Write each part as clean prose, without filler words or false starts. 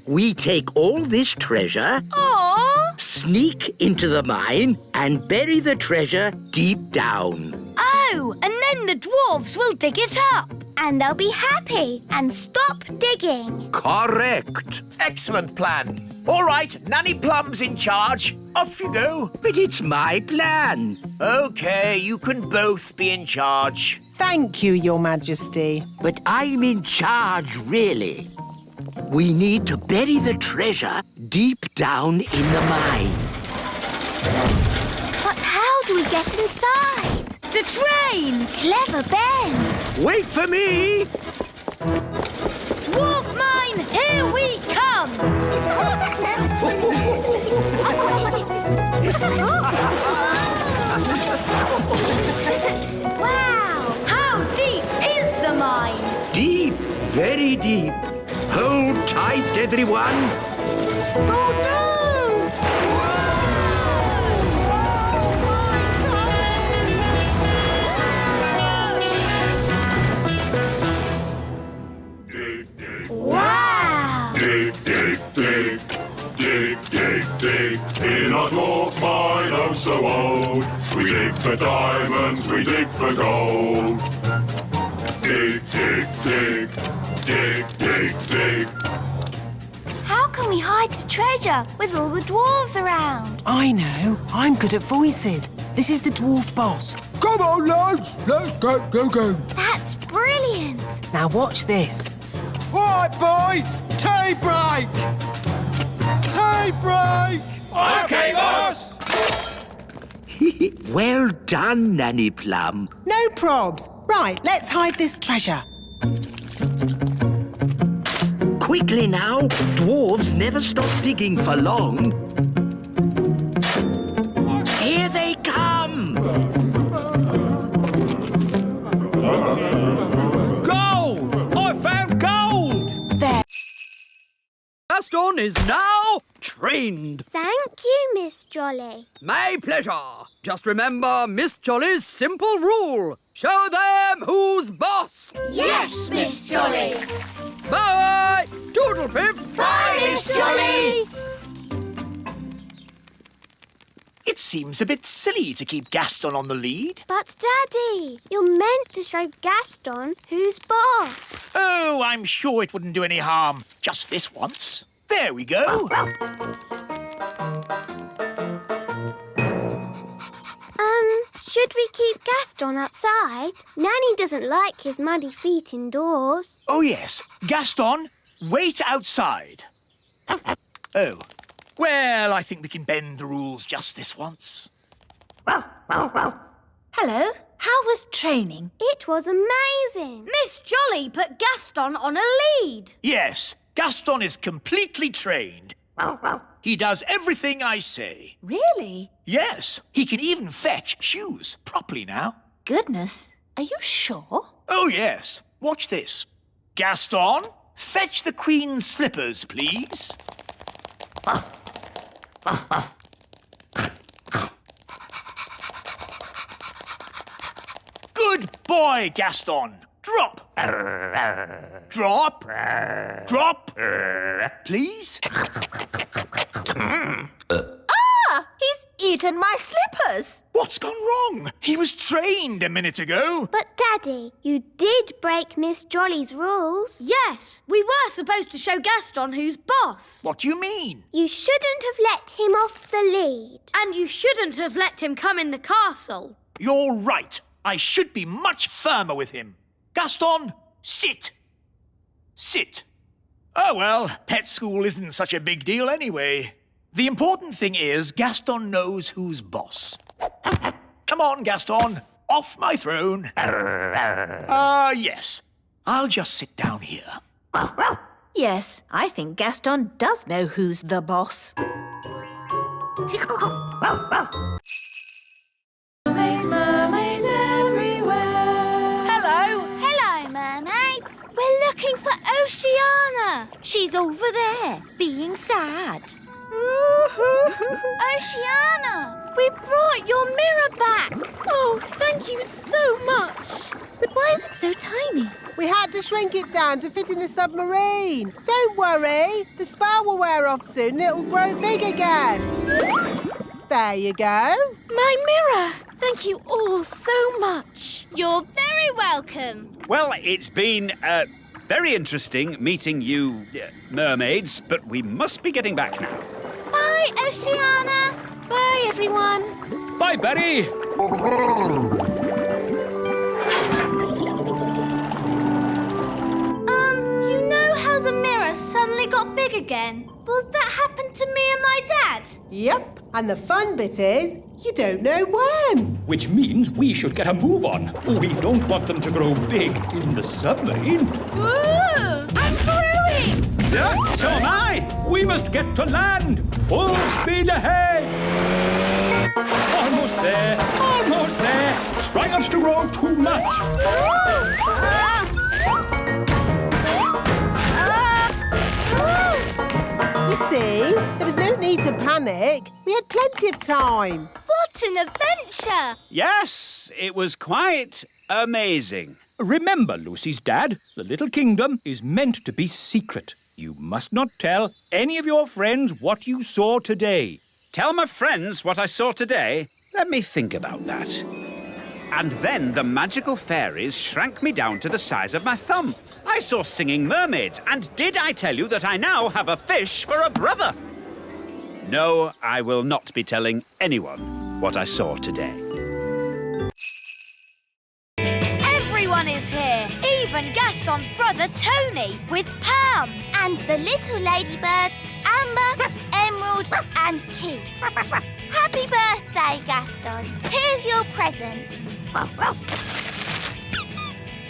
We take all this treasure, Aww! sneak into the mine, and bury the treasure deep down. Oh, and then the dwarves will dig it up. And they'll be happy and stop digging. Correct. Excellent plan. All right, Nanny Plum's in charge. Off you go. But it's my plan. OK, you can both be in charge. Thank you, Your Majesty. But I'm in charge, really. We need to bury the treasure deep down in the mine. But how do we get inside? The train! Clever Ben! Wait for me! Dwarf mine, here we come! Wow! How deep is the mine? Deep, very deep. Hold tight, everyone. Oh no! Wow! Dig, dig, dig, dig, dig, dig. In a dwarf mine oh so old, we dig for diamonds, we dig for gold. Dig, dig, dig, dig, dig, dig. How can we hide the treasure with all the dwarves around? I know. I'm good at voices. This is the dwarf boss. Come on, lads. Let's go, go, go. That's brilliant! Now watch this. All right, boys. Tea break. Tea break. OK, boss. Well done, Nanny Plum. No probs. Right, let's hide this treasure. Quickly now. Dwarves never stop digging for long. Here they come! Gold! I found gold! There. Gaston is now trained. Thank you, Miss Jolly. My pleasure. Just remember Miss Jolly's simple rule. Show them who's boss. Yes, Miss Jolly. Bye. Toodle pip. Bye, Miss Jolly. It seems a bit silly to keep Gaston on the lead. But, Daddy, you're meant to show Gaston who's boss. Oh, I'm sure it wouldn't do any harm. Just this once. There we go. Should we keep Gaston outside? Nanny doesn't like his muddy feet indoors. Oh, yes. Gaston, wait outside. Oh. Well, I think we can bend the rules just this once. Hello, how was training? It was amazing. Miss Jolly put Gaston on a lead. Yes, Gaston is completely trained. He does everything I say. Really? Yes, he can even fetch shoes properly now. Goodness, are you sure? Oh, yes. Watch this. Gaston, fetch the Queen's slippers, please. Good boy, Gaston. Drop. Drop. Drop. Please. He's eaten my slippers. What's gone wrong? He was trained a minute ago. But, Daddy, you did break Miss Jolly's rules. Yes, we were supposed to show Gaston who's boss. What do you mean? You shouldn't have let him off the lead. And you shouldn't have let him come in the castle. You're right. I should be much firmer with him. Gaston, sit. Sit. Oh, well, pet school isn't such a big deal anyway. The important thing is Gaston knows who's boss. Come on, Gaston. Off my throne. Yes. I'll just sit down here. Yes, I think Gaston does know who's the boss. Mermaids everywhere. Hello, mermaids. We're looking for Oceana. She's over there, being sad. Oceana, we brought your mirror back. Oh, thank you so much. But why is it so tiny? We had to shrink it down to fit in the submarine. Don't worry. The spell will wear off soon and it'll grow big again. There you go. My mirror! Thank you all so much. You're very welcome. Well, it's been very interesting meeting you mermaids, but we must be getting back now. Bye, Oceana. Bye, everyone. Bye, Betty. You know how the mirror suddenly got big again? Will that happen to me and my dad? Yep. And the fun bit is, you don't know when. Which means we should get a move on. We don't want them to grow big in the submarine. Ooh, I'm growing! Yeah, so am I. We must get to land. Full speed ahead. Almost there. Almost there. Try not to grow too much. You see, there was no need to panic. We had plenty of time. What an adventure! Yes, it was quite amazing. Remember, Lucy's dad, the little kingdom is meant to be secret. You must not tell any of your friends what you saw today. Tell my friends what I saw today? Let me think about that. And then the magical fairies shrank me down to the size of my thumb. I saw singing mermaids, and did I tell you that I now have a fish for a brother? No, I will not be telling anyone what I saw today. Everyone is here, even Gaston's brother Tony, with Pam. And the little ladybirds, Amber, Emerald and Key. Happy birthday, Gaston. Here's your present.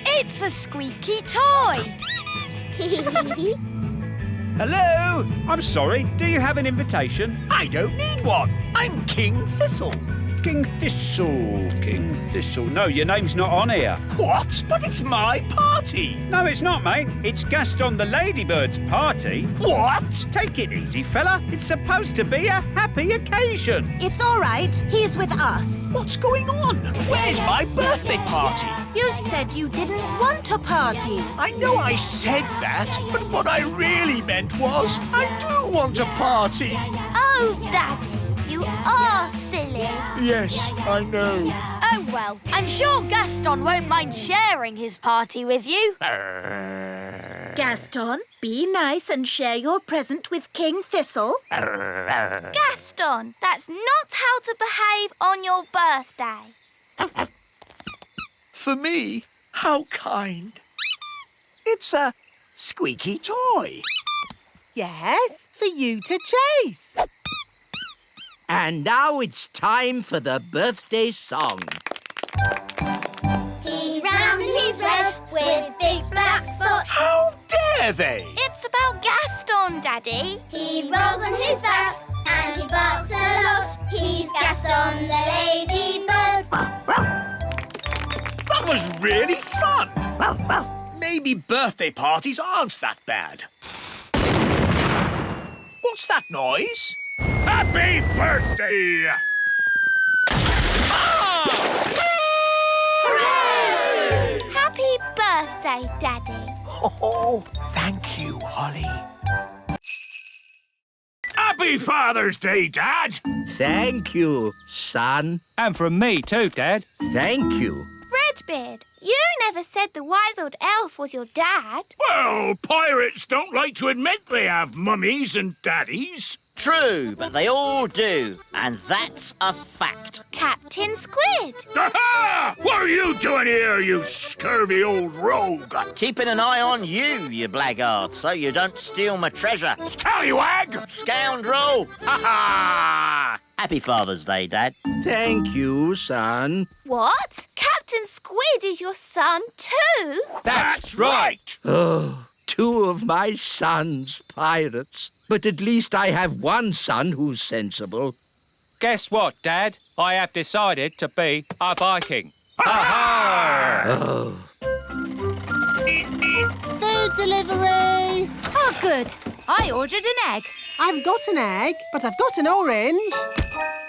It's a squeaky toy. Hello? I'm sorry, do you have an invitation? I don't need one. I'm King Thistle. King Thistle, King Thistle. No, your name's not on here. What? But it's my party. No, it's not, mate. It's Gaston the Ladybird's party. What? Take it easy, fella. It's supposed to be a happy occasion. It's all right. He's with us. What's going on? Where's my birthday party? You said you didn't want a party. I know I said that, but what I really meant was I do want a party. Oh, Daddy, you are silly. Yes, I know. Oh, well, I'm sure Gaston won't mind sharing his party with you. Gaston, be nice and share your present with King Thistle. Gaston, that's not how to behave on your birthday. For me? How kind. It's a squeaky toy. Yes, for you to chase. And now it's time for the birthday song. He's round and he's red with big black spots. How dare they? It's about Gaston, Daddy. He rolls on his back and he barks a lot. He's Gaston the ladybird. That was really fun. Maybe birthday parties aren't that bad. What's that noise? Happy birthday! Happy birthday, Daddy. Oh, thank you, Holly. Happy Father's Day, Dad! Thank you, son. And from me too, Dad. Thank you. Redbeard, you never said the wise old elf was your dad. Well, pirates don't like to admit they have mummies and daddies. True, but they all do, and that's a fact. Captain Squid. Aha! What are you doing here, you scurvy old rogue? Keeping an eye on you, you blackguard, so you don't steal my treasure. Scallywag! Scoundrel! Ha ha! Happy Father's Day, Dad. Thank you, son. What? Captain Squid is your son too? That's right. Oh, two of my sons pirates. But at least I have one son who's sensible. Guess what, Dad? I have decided to be a Viking. Ha-ha! Oh. Food delivery. Oh, good. I ordered an egg. I haven't got an egg, but I've got an orange.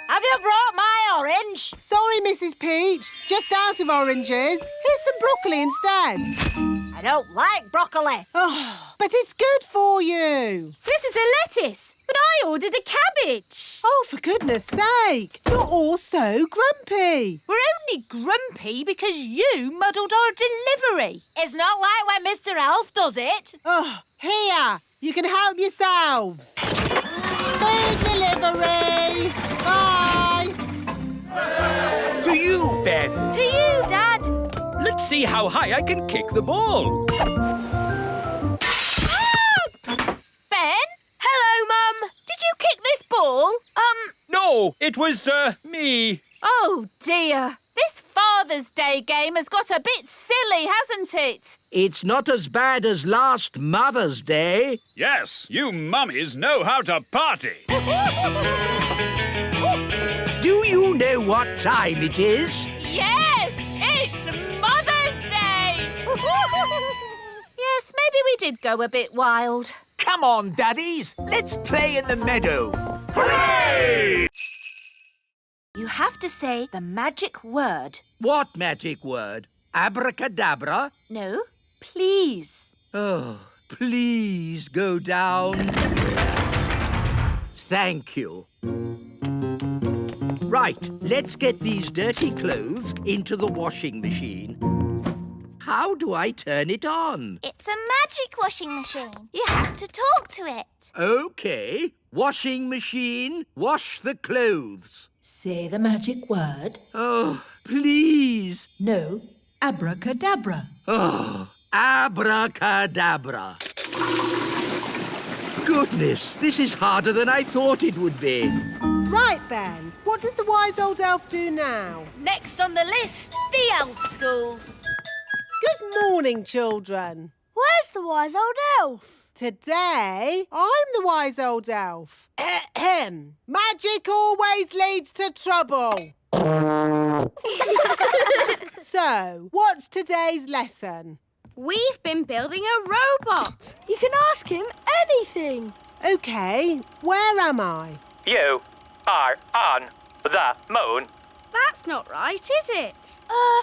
Have you brought my orange. Sorry, Mrs. Peach. Just out of oranges. Here's some broccoli instead. I don't like broccoli. Oh, but it's good for you. This is a lettuce, but I ordered a cabbage. Oh, for goodness sake. You're all so grumpy. We're only grumpy because you muddled our delivery. It's not like when Mr. Elf does it. Oh, here. You can help yourselves. Food delivery. Bye. To you, Ben. To you, Dad. Let's see how high I can kick the ball. Ben? Hello, Mum. Did you kick this ball? No, it was, me. Oh, dear. This Father's Day game has got a bit silly, hasn't it? It's not as bad as last Mother's Day. Yes, you mummies know how to party. Do you know what time it is? Yes, it's Mother's Day. Yes, maybe we did go a bit wild. Come on, Daddies. Let's play in the meadow. Hooray! You have to say the magic word. What magic word? Abracadabra? No, please. Oh, please go down. Thank you. Right, let's get these dirty clothes into the washing machine. How do I turn it on? It's a magic washing machine. You have to talk to it. OK. Washing machine, wash the clothes. Say the magic word. Oh, please. No, abracadabra. Oh, abracadabra. Goodness, this is harder than I thought it would be. Right, Ben. What does the wise old elf do now? Next on the list, the elf school. Good morning, children. Where's the wise old elf? Today, I'm the wise old elf. Ahem. Magic always leads to trouble. So, what's today's lesson? We've been building a robot. You can ask him anything. OK, where am I? You are on the moon. That's not right, is it?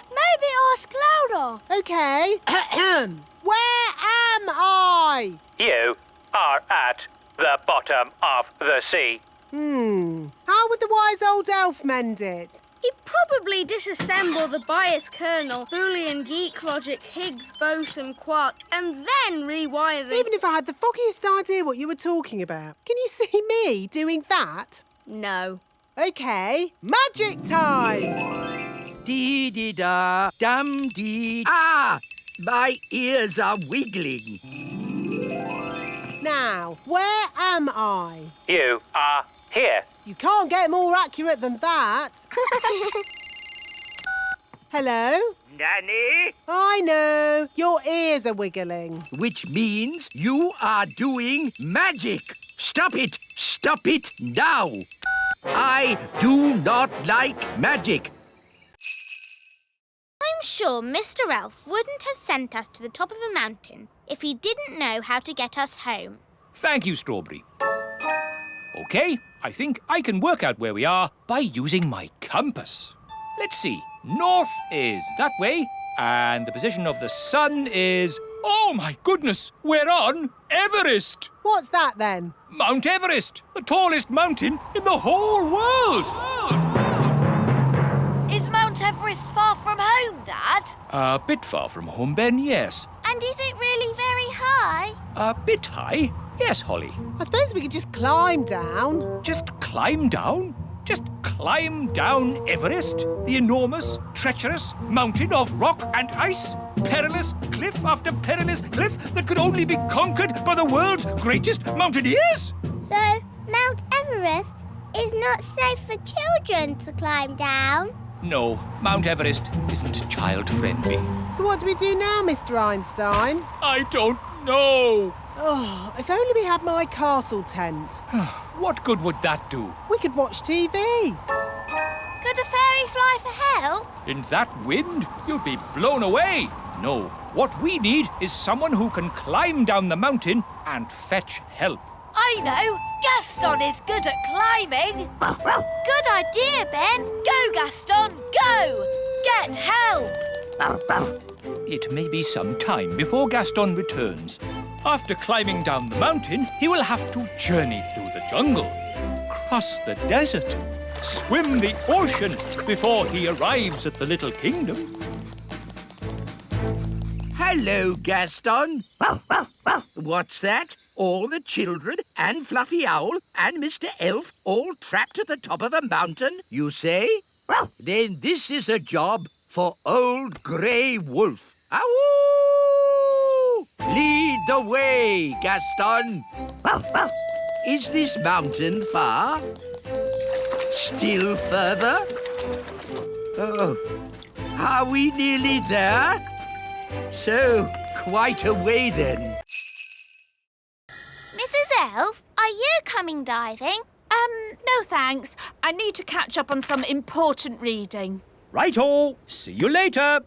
Maybe ask louder. OK. Where am I? You are at the bottom of the sea. How would the wise old elf mend it? He'd probably disassemble the bias kernel, Boolean, geek logic, Higgs, boson, quark, and then rewire the... Even if I had the foggiest idea what you were talking about. Can you see me doing that? No. OK, magic time! Dee-dee-da, dum-dee. Ah! My ears are wiggling. Now, where am I? You are here. You can't get more accurate than that. Hello? Nanny? I know. Your ears are wiggling. Which means you are doing magic. Stop it! Stop it now! I do not like magic. I'm sure Mr. Elf wouldn't have sent us to the top of a mountain if he didn't know how to get us home. Thank you, Strawberry. OK, I think I can work out where we are by using my compass. Let's see. North is that way, and the position of the sun is... Oh, my goodness! We're on Everest! What's that, then? Mount Everest, the tallest mountain in the whole world! Is Mount Everest far from home, Dad? A bit far from home, Ben, yes. And is it really very high? A bit high? Yes, Holly. I suppose we could just climb down. Just climb down? Just climb down Everest, the enormous, treacherous mountain of rock and ice? Perilous cliff after perilous cliff that could only be conquered by the world's greatest mountaineers? So, Mount Everest is not safe for children to climb down? No, Mount Everest isn't child-friendly. So what do we do now, Mr. Einstein? I don't know. Oh, if only we had my castle tent. What good would that do? We could watch TV. Could a fairy fly for help? In that wind, you'd be blown away. No, what we need is someone who can climb down the mountain and fetch help. I know. Gaston is good at climbing. Good idea, Ben. Go, Gaston, go. Get help. It may be some time before Gaston returns. After climbing down the mountain, he will have to journey through the jungle, cross the desert, swim the ocean before he arrives at the little kingdom. Hello, Gaston. What's that? All the children and Fluffy Owl and Mr. Elf all trapped at the top of a mountain, you say? Then this is a job for Old Grey Wolf. Ow! Lead the way, Gaston. Is this mountain far? Still further? Oh, are we nearly there? So, quite a way then. Mrs. Elf, are you coming diving? No thanks. I need to catch up on some important reading. Right-o. See you later.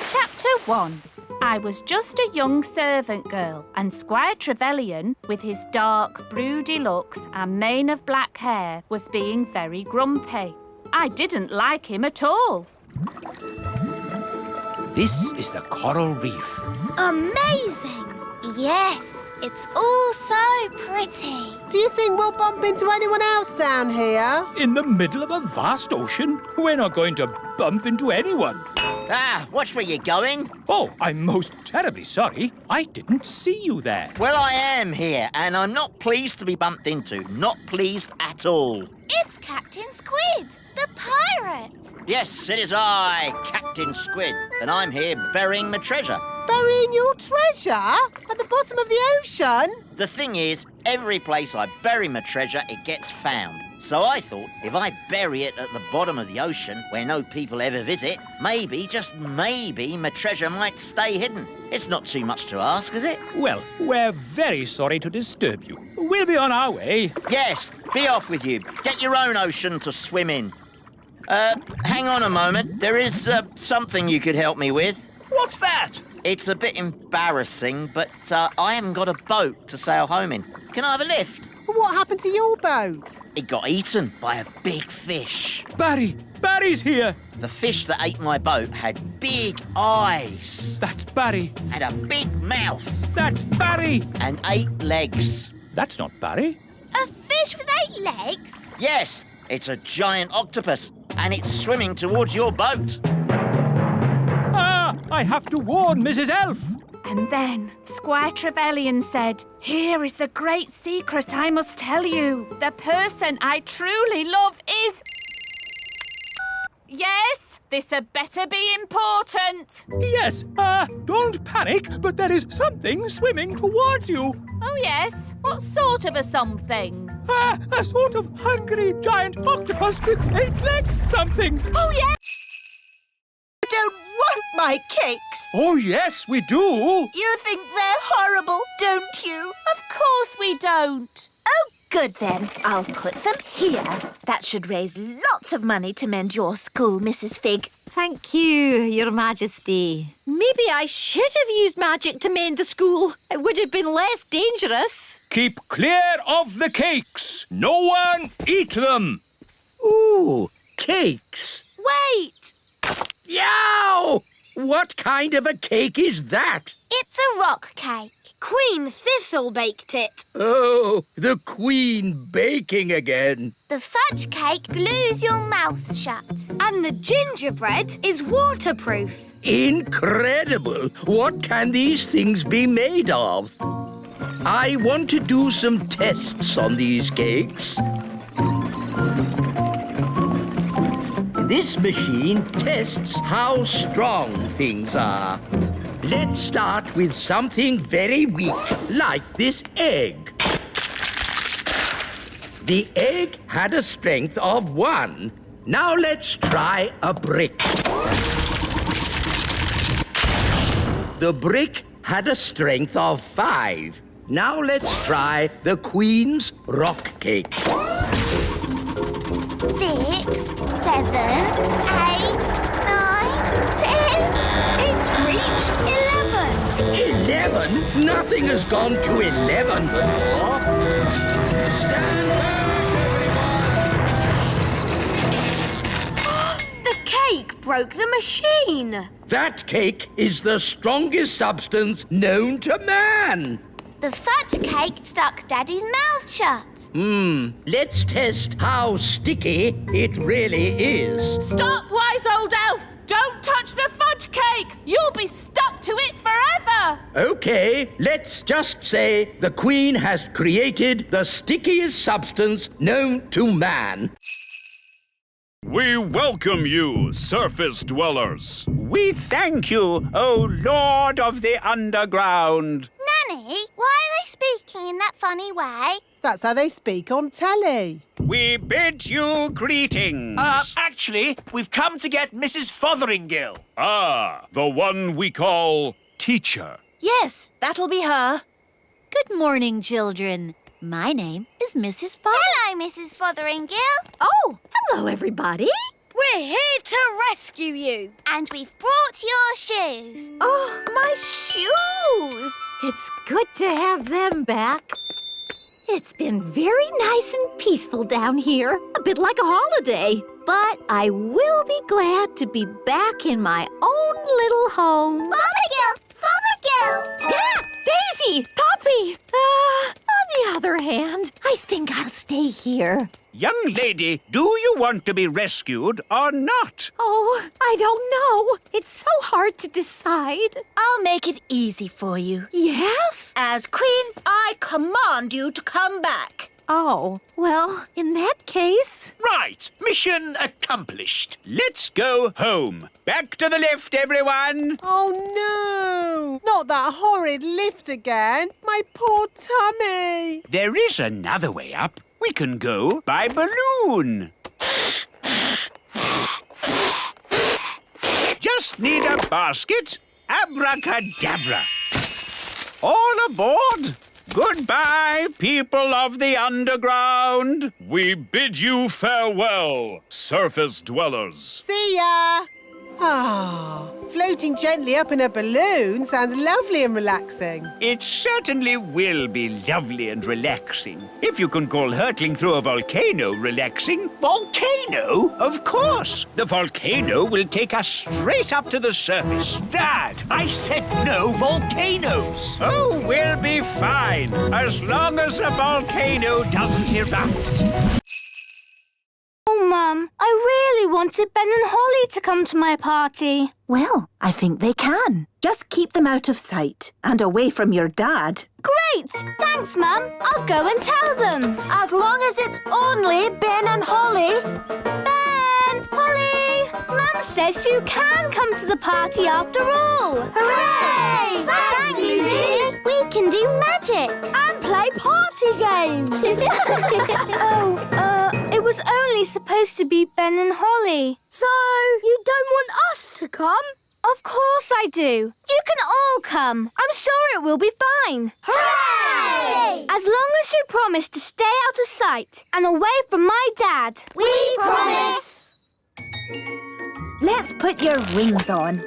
Chapter 1. I was just a young servant girl, and Squire Trevelyan, with his dark, broody looks and mane of black hair, was being very grumpy. I didn't like him at all. This is the coral reef. Amazing! Yes, it's all so pretty. Do you think we'll bump into anyone else down here? In the middle of a vast ocean? We're not going to bump into anyone. Ah, watch where you're going. Oh, I'm most terribly sorry. I didn't see you there. Well, I am here, and I'm not pleased to be bumped into. Not pleased at all. It's Captain Squid, the pirate. Yes, it is I, Captain Squid, and I'm here burying my treasure. Burying your treasure? At the bottom of the ocean? The thing is, every place I bury my treasure, it gets found. So I thought, if I bury it at the bottom of the ocean, where no people ever visit, maybe, just maybe, my treasure might stay hidden. It's not too much to ask, is it? Well, we're very sorry to disturb you. We'll be on our way. Yes, be off with you. Get your own ocean to swim in. Hang on a moment. There is something you could help me with. What's that? It's a bit embarrassing, but I haven't got a boat to sail home in. Can I have a lift? What happened to your boat? It got eaten by a big fish. Barry's here. The fish that ate my boat had big eyes. That's Barry. And a big mouth. That's Barry. And 8 legs. That's not Barry. A fish with 8 legs? Yes, it's a giant octopus, and it's swimming towards your boat. I have to warn Mrs. Elf. And then Squire Trevelyan said, "Here is the great secret I must tell you. The person I truly love is..." Yes, this had better be important. Yes, don't panic, but there is something swimming towards you. Oh, yes? What sort of a something? A sort of hungry giant octopus with 8 legs something. Oh, yeah? I don't want my cakes. Oh, yes, we do. You think they're horrible, don't you? Of course we don't. Oh, good then. I'll put them here. That should raise lots of money to mend your school, Mrs. Fig. Thank you, Your Majesty. Maybe I should have used magic to mend the school. It would have been less dangerous. Keep clear of the cakes. No one eat them. Ooh, cakes. Wait! Yow! What kind of a cake is that? It's a rock cake. Queen Thistle baked it. Oh, the Queen baking again. The fudge cake glues your mouth shut. And the gingerbread is waterproof. Incredible! What can these things be made of? I want to do some tests on these cakes. This machine tests how strong things are. Let's start with something very weak, like this egg. The egg had a strength of 1. Now let's try a brick. The brick had a strength of 5. Now let's try the Queen's rock cake. 6, 7, 8, 9, 10. It's reached 11. 11? Nothing has gone to 11 before. Stand back, everyone! The cake broke the machine. That cake is the strongest substance known to man. The fudge cake stuck Daddy's mouth shut. Let's test how sticky it really is. Stop, wise old elf! Don't touch the fudge cake! You'll be stuck to it forever! Okay, let's just say the Queen has created the stickiest substance known to man. We welcome you, surface dwellers. We thank you, O Lord of the Underground. Nanny, why are they speaking in that funny way? That's how they speak on telly. We bid you greetings. Actually, we've come to get Mrs. Fotheringill. Ah, the one we call teacher. Yes, that'll be her. Good morning, children. My name is Mrs. Hello, Mrs. Fotheringill. Oh, hello, everybody. We're here to rescue you. And we've brought your shoes. Oh, my shoes. It's good to have them back. It's been very nice and peaceful down here, a bit like a holiday. But I will be glad to be back in my own little home. Fothergill! Fothergill! Yeah, Daisy! Poppy! On the other hand, I think I'll stay here. Young lady, do you want to be rescued or not? Oh, I don't know. It's so hard to decide. I'll make it easy for you. Yes? As Queen, I command you to come back. Oh, well, in that case... Right, mission accomplished. Let's go home. Back to the lift, everyone. Oh, no! Not that horrid lift again. My poor tummy. There is another way up. We can go by balloon. Just need a basket. Abracadabra. All aboard. Goodbye, people of the underground. We bid you farewell, surface dwellers. See ya! Ah, floating gently up in a balloon sounds lovely and relaxing. It certainly will be lovely and relaxing. If you can call hurtling through a volcano relaxing. Volcano? Of course. The volcano will take us straight up to the surface. Dad, I said no volcanoes. Oh, we'll be fine, as long as the volcano doesn't erupt. Oh, Mum, I really wanted Ben and Holly to come to my party. Well, I think they can. Just keep them out of sight and away from your dad. Great! Thanks, Mum. I'll go and tell them. As long as it's only Ben and Holly. Ben! Holly! Mum says you can come to the party after all. Hooray! Thanks, Susie. We can do magic and play party games. It was only supposed to be Ben and Holly. So, you don't want us to come? Of course I do. You can all come. I'm sure it will be fine. Hooray! As long as you promise to stay out of sight and away from my dad. We promise. Let's put your wings on.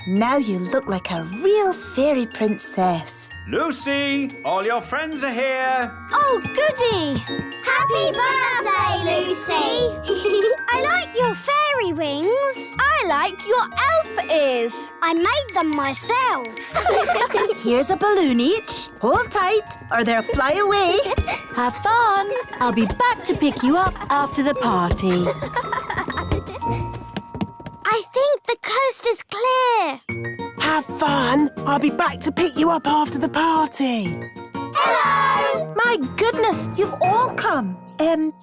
Now you look like a real fairy princess. Lucy, all your friends are here. Oh, goody! Happy birthday, Lucy. I like your fairy wings. I like your elf ears. I made them myself. Here's a balloon each. Hold tight or they'll fly away. Have fun. I'll be back to pick you up after the party. I think the coast is clear. Have fun. I'll be back to pick you up after the party. Hello. My goodness, you've all come.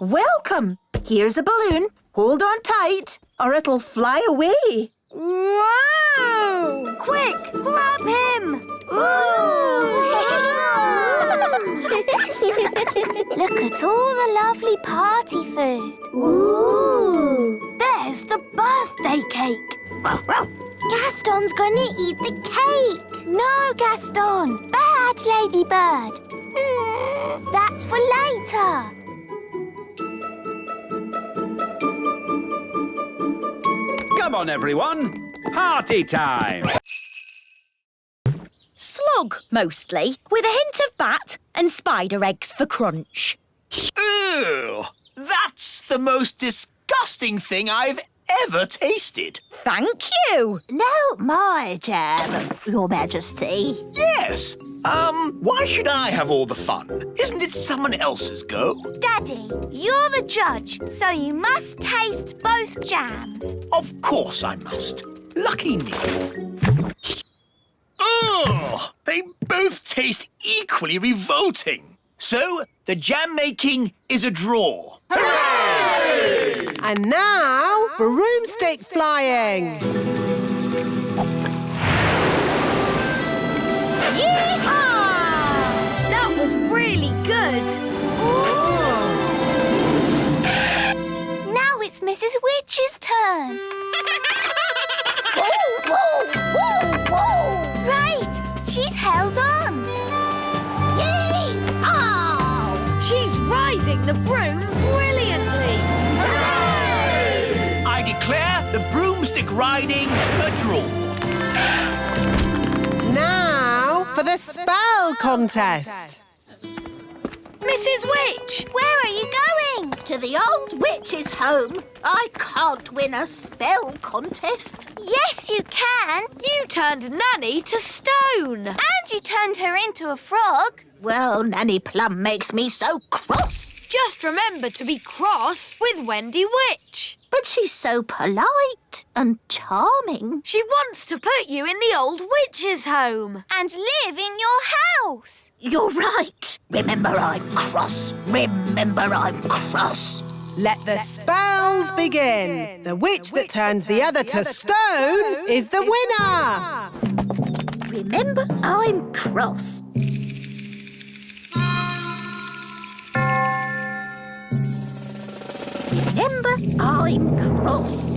Welcome. Here's a balloon. Hold on tight or it'll fly away. Whoa! Quick, grab him! Look at all the lovely party food. Ooh! There's the birthday cake. Gaston's gonna eat the cake. No, Gaston. Bad, Ladybird. That's for later. Come on, everyone. Party time. Slug, mostly, with a hint of bat and spider eggs for crunch. Ew! That's the most disgusting thing I've ever tasted. Thank you. Not my jam, Your Majesty. Yes. Why should I have all the fun? Isn't it someone else's go? Daddy, you're the judge, so you must taste both jams. Of course I must. Lucky me. Ugh! They both taste equally revolting. So, the jam making is a draw. Hooray! And now, broomstick flying. Yee-haw! That was really good. Now it's Mrs. Witch's turn. Whoa, whoa, whoa, whoa! Right, she's held on. She's riding the broom brilliantly. I declare the broomstick riding a draw. Now for the spell contest. Mrs. Witch! Where are you going? To the old witch's home. I can't win a spell contest. Yes, you can. You turned Nanny to stone. And you turned her into a frog. Well, Nanny Plum makes me so cross. Just remember to be cross with Wendy Witch. But she's so polite and charming. She wants to put you in the old witch's home. And live in your house. You're right. Remember I'm cross. Remember I'm cross. Let the spells begin. The witch that turns the other to stone is the winner. Remember I'm cross. Remember I'm cross.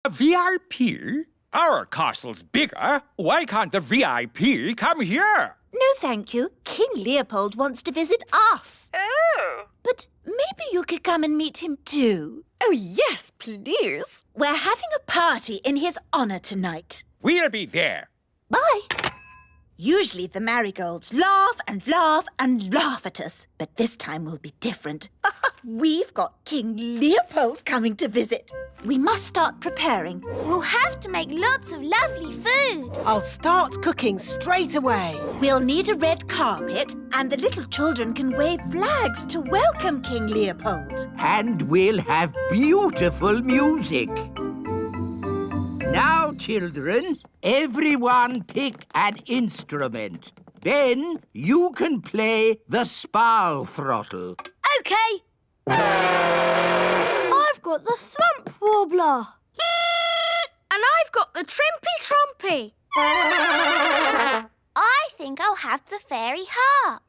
A VIP? Our castle's bigger. Why can't the VIP come here? No, thank you. King Leopold wants to visit us. Oh. But maybe you could come and meet him too. Oh, yes, please. We're having a party in his honour tonight. We'll be there. Bye. Usually the marigolds laugh and laugh and laugh at us, but this time will be different. We've got King Leopold coming to visit. We must start preparing. We'll have to make lots of lovely food. I'll start cooking straight away. We'll need a red carpet, and the little children can wave flags to welcome King Leopold. And we'll have beautiful music. Now, children, everyone pick an instrument. Then you can play the spal throttle. OK. I've got the thump warbler. And I've got the trimpy trompy. I think I'll have the fairy harp.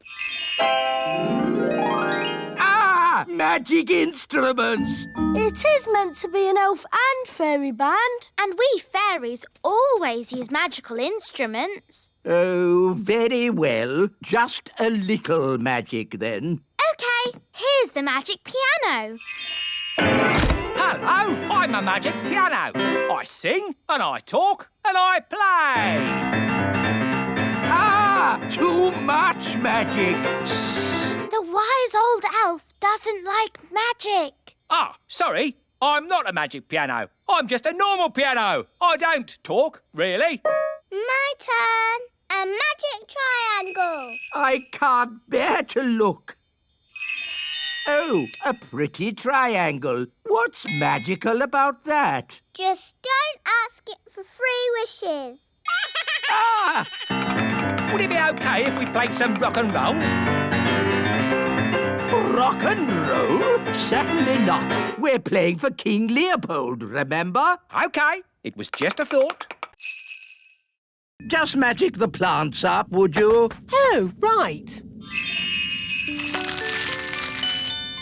Ah! Magic instruments! It is meant to be an elf and fairy band. And we fairies always use magical instruments. Oh, very well. Just a little magic, then. OK, here's the magic piano. Hello, I'm a magic piano. I sing and I talk and I play. Ah! Too much magic! The wise old elf doesn't like magic. Ah, sorry. I'm not a magic piano. I'm just a normal piano. I don't talk, really. My turn. A magic triangle. I can't bear to look. Oh, a pretty triangle. What's magical about that? Just don't ask it for 3 wishes. Ah! Would it be OK if we played some rock and roll? Rock and roll? Certainly not. We're playing for King Leopold, remember? OK, it was just a thought. Just magic the plants up, would you? Oh, right.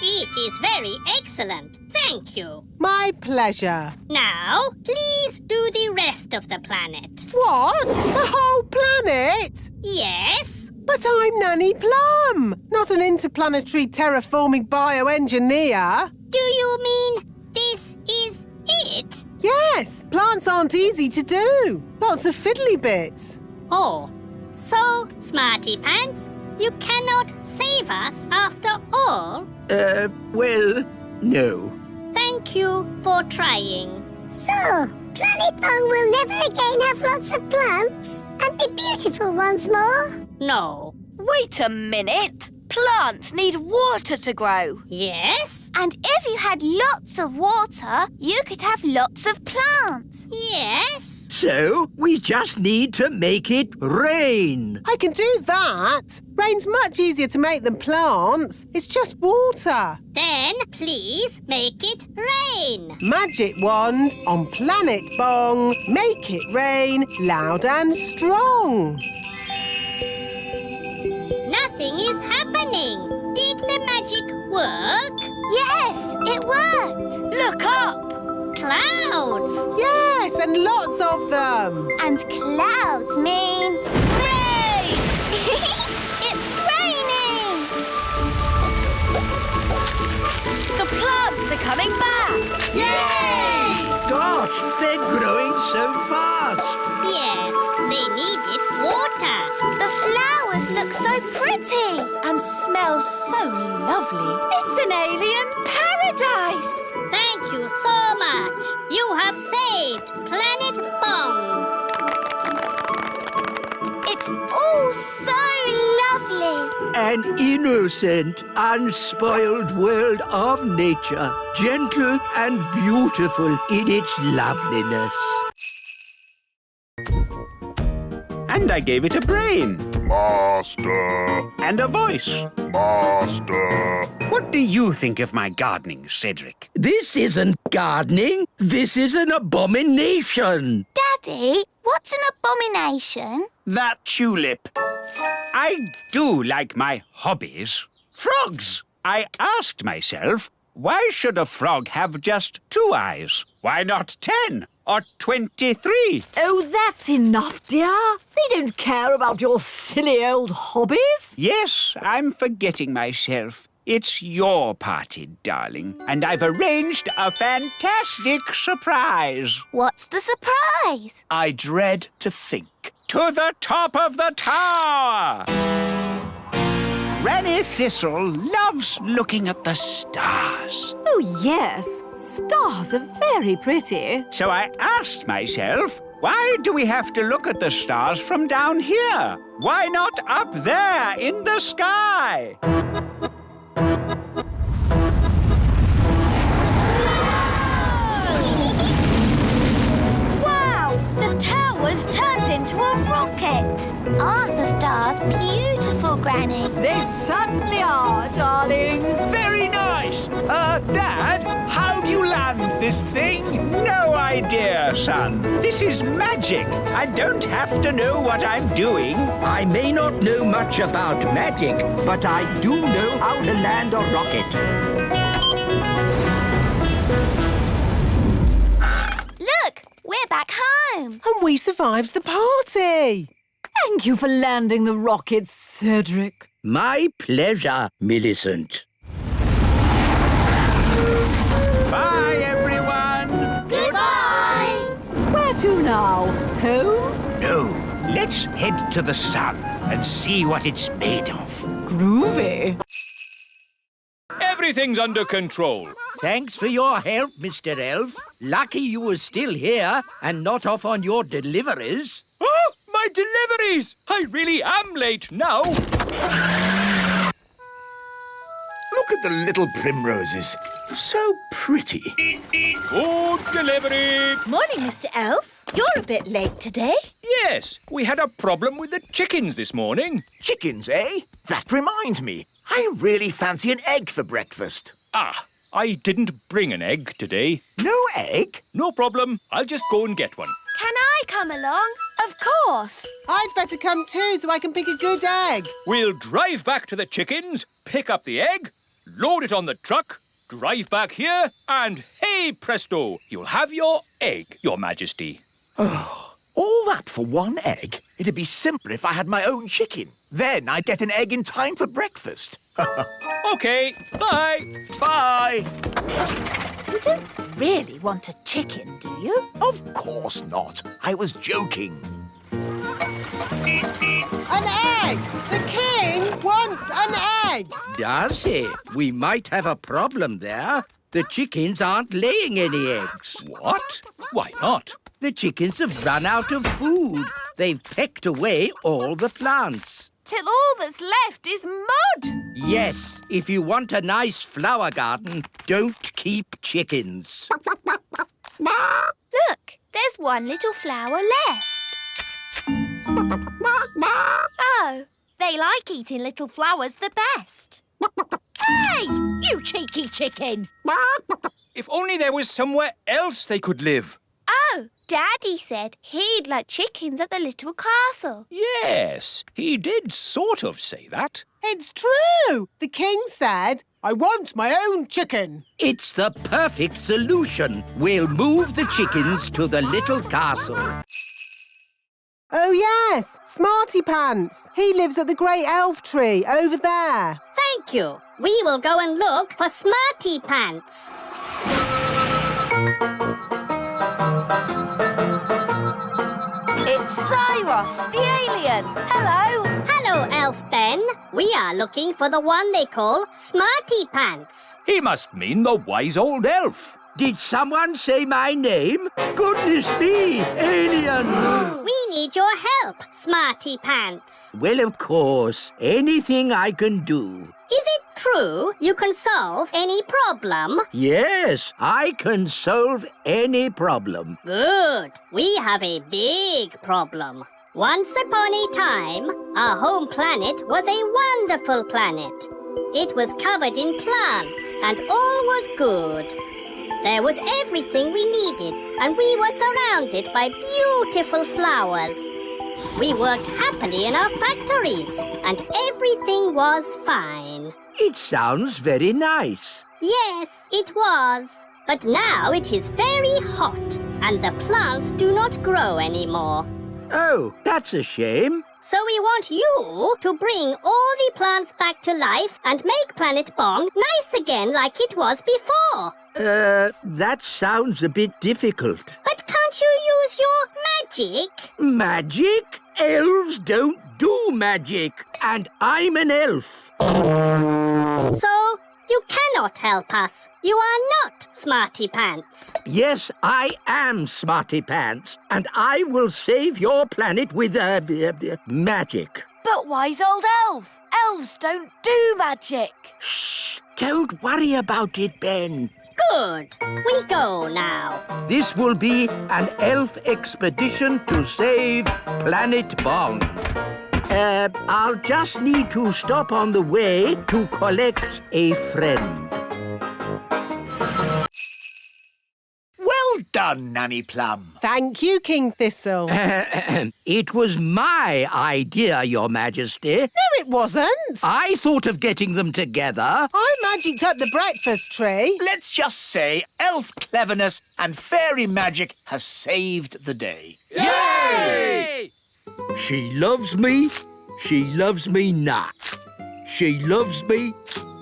It is very excellent. Thank you. My pleasure. Now, please do the rest of the planet. What? The whole planet? Yes? But I'm Nanny Plum, not an interplanetary terraforming bioengineer. Do you mean this is it? Yes, plants aren't easy to do. Lots of fiddly bits. Oh, so, Smarty Pants, you cannot save us after all? Well, no. Thank you for trying. So, Planet Bung will never again have lots of plants and be beautiful once more? No. Wait a minute. Plants need water to grow. Yes? And if you had lots of water, you could have lots of plants. Yes? So, we just need to make it rain. I can do that. Rain's much easier to make than plants. It's just water. Then please make it rain. Magic wand on Planet Bong. Make it rain loud and strong. Nothing is happening. Did the magic work? Yes, it worked. Look up. Clouds. Yes, and lots of them. And clouds mean Rain! it's raining. The plants are coming back. Yay! Gosh, they're growing so fast. Yes, they needed water. The flowers look so pretty. And smell so lovely. It's an alien paradise. Thank you so much. You have saved Planet Bong. It's all so lovely. An innocent, unspoiled world of nature, gentle and beautiful in its loveliness. And I gave it a brain. Master. And a voice. Master. What do you think of my gardening, Cedric? This isn't gardening. This is an abomination. Daddy, what's an abomination? That tulip. I do like my hobbies. Frogs. I asked myself, why should a frog have just 2 eyes? Why not 10 or 23? Oh, that's enough, dear. They don't care about your silly old hobbies. Yes, I'm forgetting myself. It's your party, darling, and I've arranged a fantastic surprise. What's the surprise? I dread to think. To the top of the tower! Granny Thistle loves looking at the stars. Oh, yes. Stars are very pretty. So I asked myself, why do we have to look at the stars from down here? Why not up there in the sky? Wow! The tower's turned into a rocket. Aren't the stars beautiful, Granny? They certainly are, darling. Very nice. Dad, how do you land this thing? No idea, son. This is magic. I don't have to know what I'm doing. I may not know much about magic, but I do know how to land a rocket. Look, we're back home. And we survived the party. Thank you for landing the rocket, Cedric. My pleasure, Millicent. Bye, everyone. Goodbye. Where to now? Home? No, let's head to the sun and see what it's made of. Groovy. Everything's under control. Thanks for your help, Mr. Elf. Lucky you were still here and not off on your deliveries. Oh, my deliveries! I really am late now. Look at the little primroses. So pretty. Good delivery. Morning, Mr. Elf. You're a bit late today. Yes, we had a problem with the chickens this morning. Chickens, eh? That reminds me. I really fancy an egg for breakfast. Ah, I didn't bring an egg today. No egg? No problem. I'll just go and get one. Can I come along? Of course. I'd better come too so I can pick a good egg. We'll drive back to the chickens, pick up the egg, load it on the truck, drive back here, and hey presto, you'll have your egg, Your Majesty. Oh, all that for one egg? It'd be simpler if I had my own chicken. Then I'd get an egg in time for breakfast. OK, bye. Bye. You don't really want a chicken, do you? Of course not. I was joking. An egg! The king wants an egg! Does he? We might have a problem there. The chickens aren't laying any eggs. What? Why not? The chickens have run out of food. They've pecked away all the plants. Till all that's left is mud. Yes, if you want a nice flower garden, don't keep chickens. Look, there's one little flower left. Oh, they like eating little flowers the best. Hey, you cheeky chicken! If only there was somewhere else they could live. Oh, Daddy said he'd like chickens at the little castle. Yes, he did sort of say that. It's true! The king said, I want my own chicken. It's the perfect solution. We'll move the chickens to the little castle. Oh, yes, Smarty Pants. He lives at the great elf tree over there. Thank you. We will go and look for Smarty Pants. It's Cyrus, the alien. Hello. Hello, Elf Ben. We are looking for the one they call Smarty Pants. He must mean the wise old elf. Did someone say my name? Goodness me, alien! We need your help, Smarty Pants. Well, of course, anything I can do. Is it true you can solve any problem? Yes, I can solve any problem. Good. We have a big problem. Once upon a time, our home planet was a wonderful planet. It was covered in plants and all was good. There was everything we needed and we were surrounded by beautiful flowers. We worked happily in our factories and everything was fine. It sounds very nice. Yes, it was. But now it is very hot and the plants do not grow anymore. Oh, that's a shame. So we want you to bring all the plants back to life and make Planet Bong nice again like it was before. That sounds a bit difficult. But can't you use your magic? Magic? Elves don't do magic. And I'm an elf. So you cannot help us. You are not Smarty Pants. Yes, I am Smarty Pants. And I will save your planet with magic. But wise old elf. Elves don't do magic. Shh! Don't worry about it, Ben. Good. We go now. This will be an elf expedition to save Planet Bong. I'll just need to stop on the way to collect a friend. Well done, Nanny Plum. Thank you, King Thistle. It was my idea, Your Majesty. No, it wasn't. I thought of getting them together. I magicked up the breakfast tree. Let's just say elf cleverness and fairy magic has saved the day. Yay! She loves me. She loves me not. She loves me.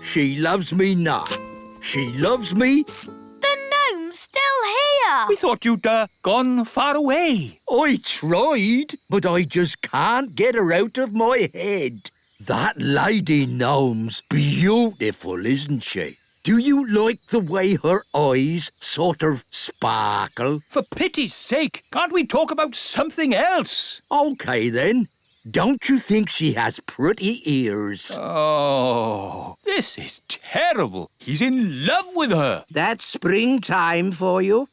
She loves me not. She loves me. The gnome's still here. We thought you'd gone far away. I tried, but I just can't get her out of my head. That lady gnome's beautiful, isn't she? Do you like the way her eyes sort of sparkle? For pity's sake, can't we talk about something else? OK, then. Don't you think she has pretty ears? Oh, this is terrible. He's in love with her. That's springtime for you.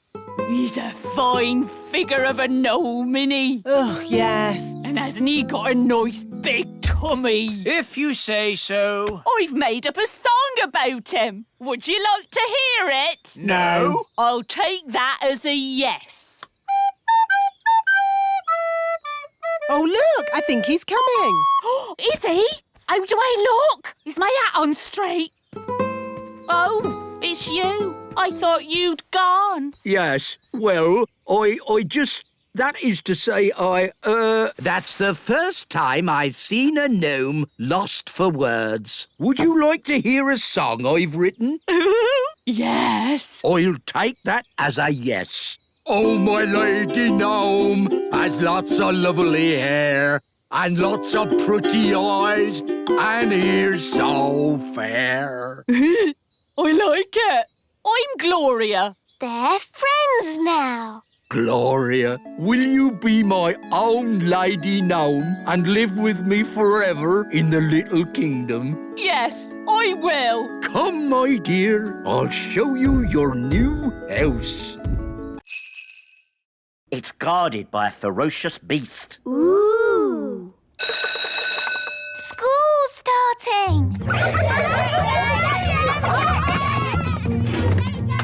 He's a fine figure of a gnome, isn't he? Oh, yes. And hasn't he got a nice big tummy? If you say so. I've made up a song about him. Would you like to hear it? No. I'll take that as a yes. Oh, look, I think he's coming. Is he? How do I look? Is my hat on straight? Oh, it's you. I thought you'd gone. Yes, well, I just... That is to say, That's the first time I've seen a gnome lost for words. Would you like to hear a song I've written? Yes. I'll take that as a yes. Oh, my lady gnome has lots of lovely hair. and lots of pretty eyes, and ears so fair. I like it. I'm Gloria. They're friends now. Gloria, will you be my own lady gnome and live with me forever in the little kingdom? Yes, I will. Come, my dear, I'll show you your new house. It's guarded by a ferocious beast. Ooh. School's starting.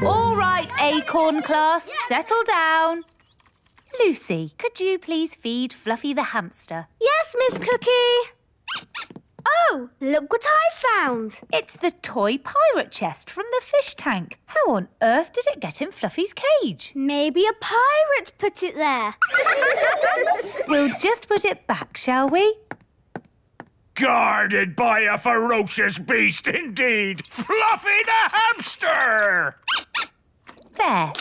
All right, Acorn class, settle down. Lucy, could you please feed Fluffy the hamster? Yes, Miss Cookie. Oh, look what I found. It's the toy pirate chest from the fish tank. How on earth did it get in Fluffy's cage? Maybe a pirate put it there. We'll just put it back, shall we? Guarded by a ferocious beast indeed! Fluffy the hamster! There,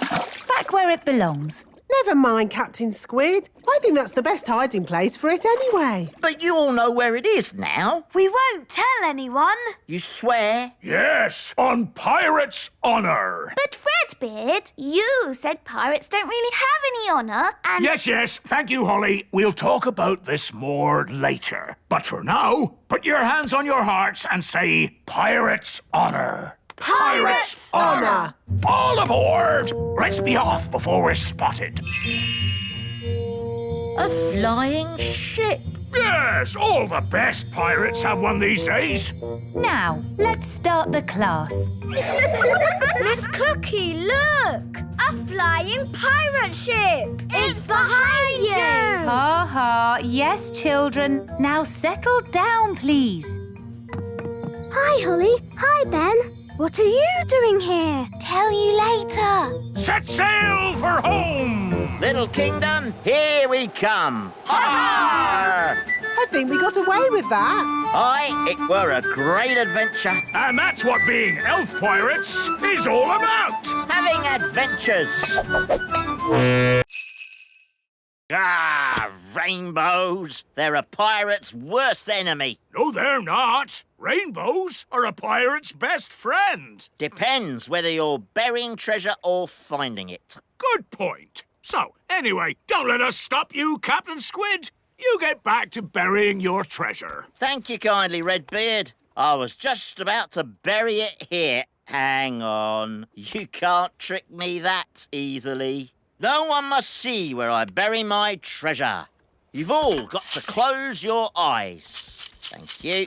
back where it belongs. Never mind, Captain Squid. I think that's the best hiding place for it anyway. But you all know where it is now. We won't tell anyone. You swear? Yes, on pirate's honour. But Redbeard, you said pirates don't really have any honour and... Yes, thank you, Holly. We'll talk about this more later. But for now, put your hands on your hearts and say pirate's honour. Pirate's honour. All aboard! Let's be off before we're spotted. A flying ship. Yes, all the best pirates have one these days. Now, let's start the class. Miss Cookie, look! A flying pirate ship! It's behind you! Ha ha, yes, children. Now settle down, please. Hi, Holly. Hi, Ben. What are you doing here? Tell you later. Set sail for home! Little kingdom, here we come. Ha! I think we got away with that. Aye, it were a great adventure. And that's what being elf pirates is all about. Having adventures. Ah, rainbows. They're a pirate's worst enemy. No, they're not. Rainbows are a pirate's best friend. Depends whether you're burying treasure or finding it. Good point. So, anyway, don't let us stop you, Captain Squid. You get back to burying your treasure. Thank you kindly, Redbeard. I was just about to bury it here. Hang on. You can't trick me that easily. No one must see where I bury my treasure. You've all got to close your eyes. Thank you.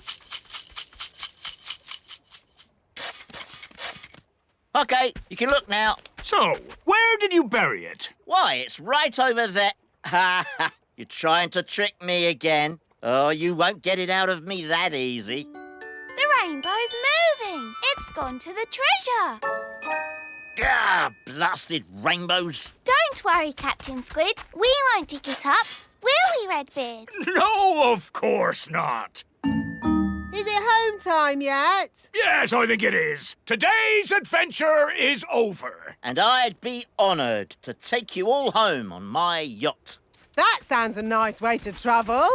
OK, you can look now. So, where did you bury it? Why, it's right over there. Ha ha! You're trying to trick me again. Oh, you won't get it out of me that easy. The rainbow's moving. It's gone to the treasure. Ah, blasted rainbows. Don't worry, Captain Squid. We won't dig it up. Will we, Redbeard? No, of course not. Is it home time yet? Yes, I think it is. Today's adventure is over. And I'd be honoured to take you all home on my yacht. That sounds a nice way to travel.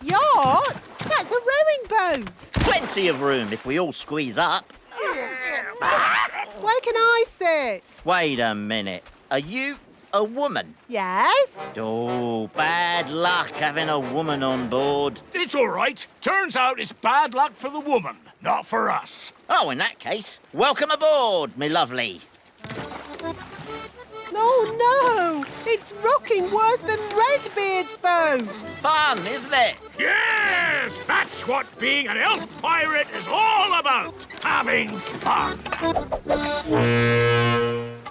Yacht? That's a rowing boat. Plenty of room if we all squeeze up. Where can I sit? Wait a minute. Are you a woman? Yes. Oh, bad luck having a woman on board. It's all right. Turns out it's bad luck for the woman, not for us. Oh, in that case, welcome aboard, me lovely. Oh, no! It's rocking worse than Redbeard's boat! Fun, isn't it? Yes! That's what being an elf pirate is all about! Having fun!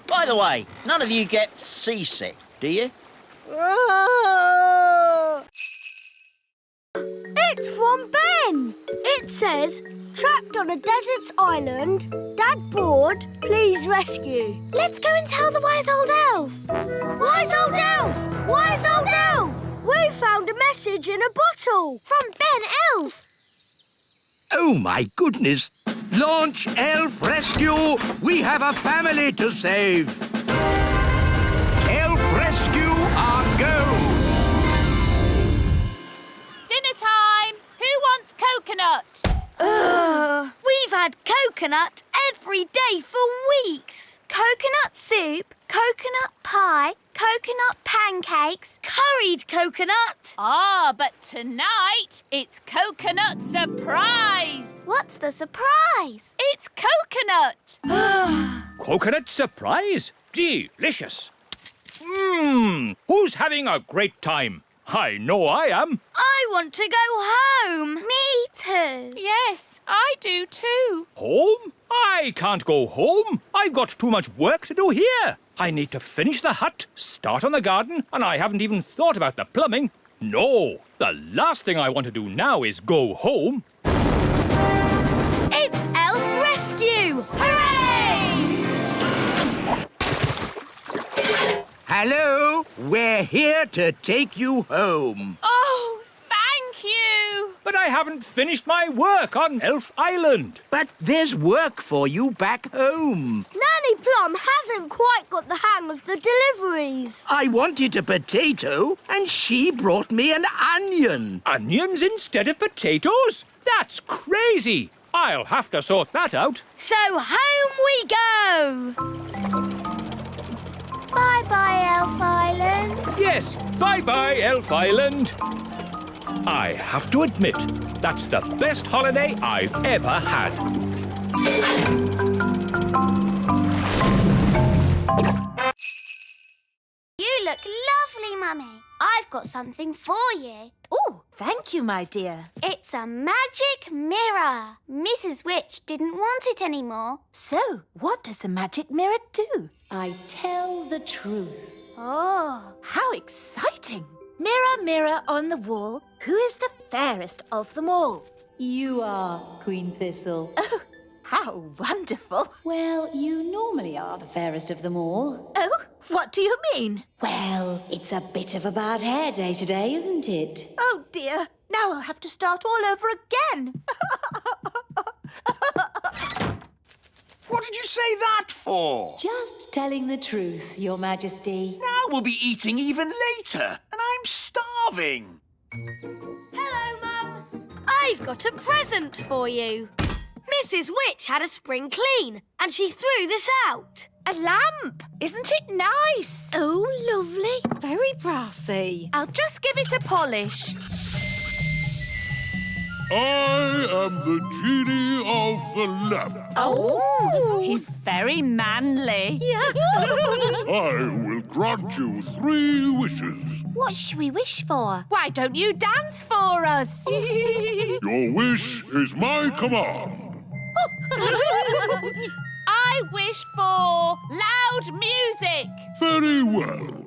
By the way, none of you get seasick, do you? It's from Ben. It says, trapped on a desert island, Dad bored, please rescue. Let's go and tell the wise old elf. Wise old elf! Wise old elf! We found a message in a bottle. From Ben Elf. Oh, my goodness. Launch Elf Rescue! We have a family to save. Elf Rescue, our go! coconut. We've had coconut every day for weeks. Coconut soup, coconut pie, coconut pancakes, curried coconut. Ah, but tonight it's coconut surprise. What's the surprise? It's coconut. Coconut surprise? Delicious. Who's having a great time? I know I am. I want to go home. Me too. Yes, I do too. Home? I can't go home. I've got too much work to do here. I need to finish the hut, start on the garden, and I haven't even thought about the plumbing. No, the last thing I want to do now is go home. It's Elf Rescue! Hooray! Hello, we're here to take you home. Oh, thank you. But I haven't finished my work on Elf Island. But there's work for you back home. Nanny Plum hasn't quite got the hang of the deliveries. I wanted a potato, and she brought me an onion. Onions instead of potatoes? That's crazy. I'll have to sort that out. So home we go. Bye-bye, Elf Island. Yes, bye-bye, Elf Island. I have to admit, that's the best holiday I've ever had. You look lovely, Mummy. I've got something for you. Oh, thank you, my dear. It's a magic mirror. Mrs. Witch didn't want it anymore. So, what does the magic mirror do? I tell the truth. Oh. How exciting! Mirror, mirror on the wall, who is the fairest of them all? You are, Queen Thistle. Oh, how wonderful! Well, you normally are the fairest of them all. Oh, what do you mean? Well, it's a bit of a bad hair day today, isn't it? Oh dear, now I'll have to start all over again. What did you say that for? Just telling the truth, Your Majesty. Now we'll be eating even later, and I'm starving. Hello, Mum. I've got a present for you. Mrs. Witch had a spring clean, and she threw this out. A lamp. Isn't it nice? Oh, lovely. Very brassy. I'll just give it a polish. I am the genie of the lamp. Oh, he's very manly. I will grant you 3 wishes. What should we wish for? Why don't you dance for us? Your wish is my command. I wish for loud music. Very well.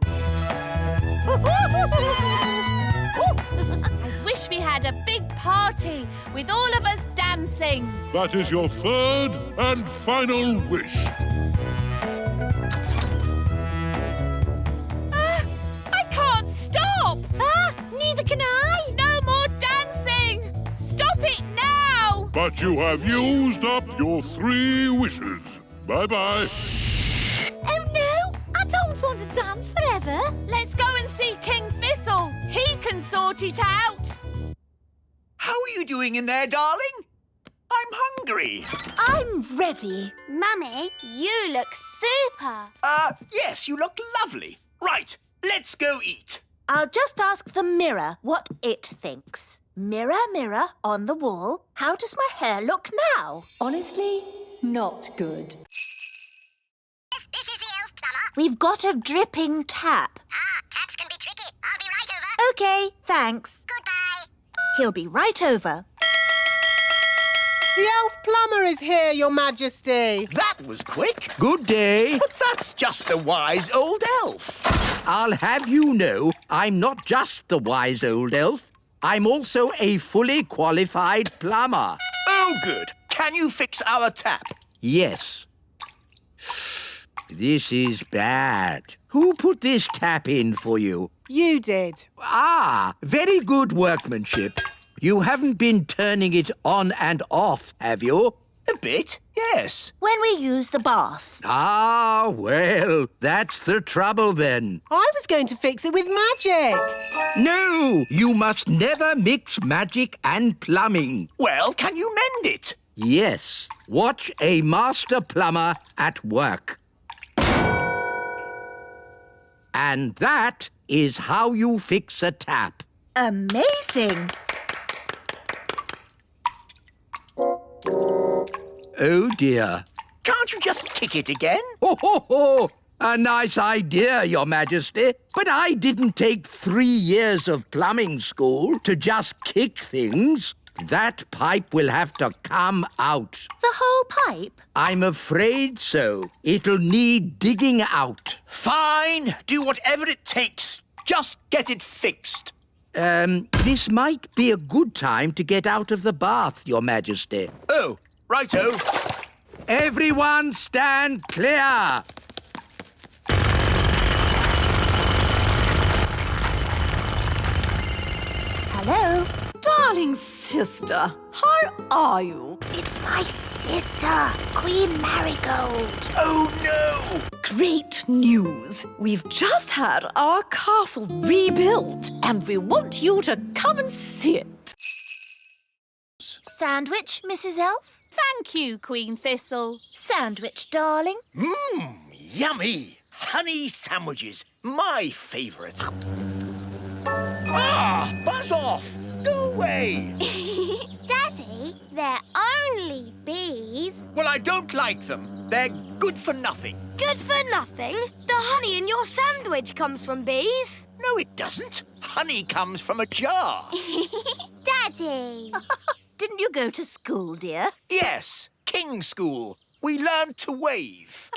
I wish we had a big party with all of us dancing. That is your 3rd and final wish. I can't stop. Neither can I. No more dancing. Stop it now. But you have used up your 3 wishes. Bye-bye. Oh, no. I don't want to dance forever. Let's go and see King Thistle. He can sort it out. How are you doing in there, darling? I'm hungry. I'm ready. Mummy, you look super. Yes, you look lovely. Right, let's go eat. I'll just ask the mirror what it thinks. Mirror, mirror on the wall, how does my hair look now? Honestly, not good. Yes, this is the elf plumber. We've got a dripping tap. Taps can be tricky. I'll be right over. OK, thanks. Goodbye. He'll be right over. The elf plumber is here, Your Majesty. That was quick. Good day. But that's just the wise old elf. I'll have you know I'm not just the wise old elf. I'm also a fully qualified plumber. Oh, good. Can you fix our tap? Yes. This is bad. Who put this tap in for you? You did. Ah, very good workmanship. You haven't been turning it on and off, have you? A bit, yes. When we use the bath. Ah, well, that's the trouble then. I was going to fix it with magic. No, you must never mix magic and plumbing. Well, can you mend it? Yes, watch a master plumber at work. And that is how you fix a tap. Amazing. Oh, dear. Can't you just kick it again? Ho, ho, ho! A nice idea, Your Majesty. But I didn't take 3 years of plumbing school to just kick things. That pipe will have to come out. The whole pipe? I'm afraid so. It'll need digging out. Fine. Do whatever it takes. Just get it fixed. This might be a good time to get out of the bath, Your Majesty. Oh, righto. Everyone stand clear. Hello? Darling sister, how are you? It's my sister, Queen Marigold. Oh, no! Great news! We've just had our castle rebuilt, and we want you to come and see it. Sandwich, Mrs. Elf? Thank you, Queen Thistle. Sandwich, darling. Mmm, yummy. Honey sandwiches, my favourite. Ah, buzz off. Go away. Daddy, they're only bees. Well, I don't like them. They're good for nothing. Good for nothing? The honey in your sandwich comes from bees. No, it doesn't. Honey comes from a jar. Daddy. Didn't you go to school, dear? Yes, King's School. We learned to wave.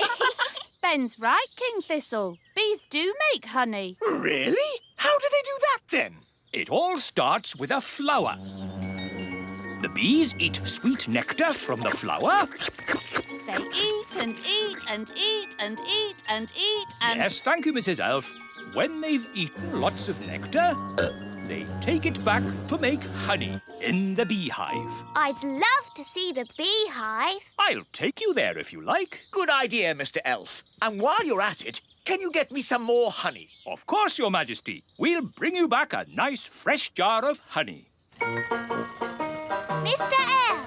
Ben's right, King Thistle. Bees do make honey. Really? How do they do that, then? It all starts with a flower. The bees eat sweet nectar from the flower. They eat and eat and eat and eat and eat and... Yes, thank you, Mrs. Elf. When they've eaten lots of nectar, they take it back to make honey in the beehive. I'd love to see the beehive. I'll take you there if you like. Good idea, Mr. Elf. And while you're at it, can you get me some more honey? Of course, Your Majesty. We'll bring you back a nice fresh jar of honey. Mr.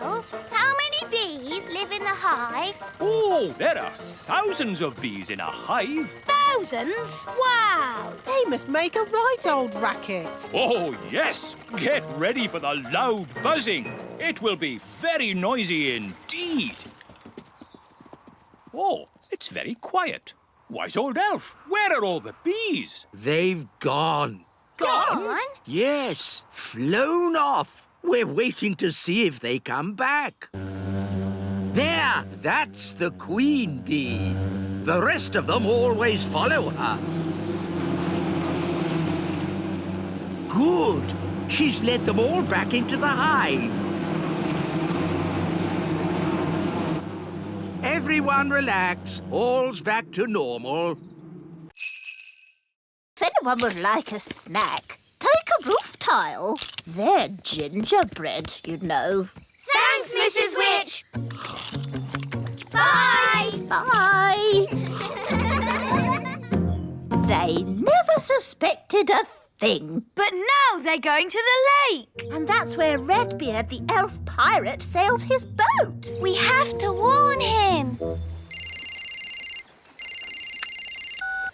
Elf, how many bees live in the hive? Oh, there are thousands of bees in a hive. Thousands? Wow! They must make a right old racket. Oh, yes. Get ready for the loud buzzing. It will be very noisy indeed. Oh, it's very quiet. Wise old elf, where are all the bees? They've gone. Gone? Yes, flown off. We're waiting to see if they come back. There, that's the queen bee. The rest of them always follow her. Good. She's led them all back into the hive. Everyone relax. All's back to normal. If anyone would like a snack, take a roof tile. They're gingerbread, you know. Thanks, Mrs. Witch. Bye. Bye. They never suspected a thing. But now they're going to the lake. And that's where Redbeard, the elf pirate, sails his boat. We have to warn him.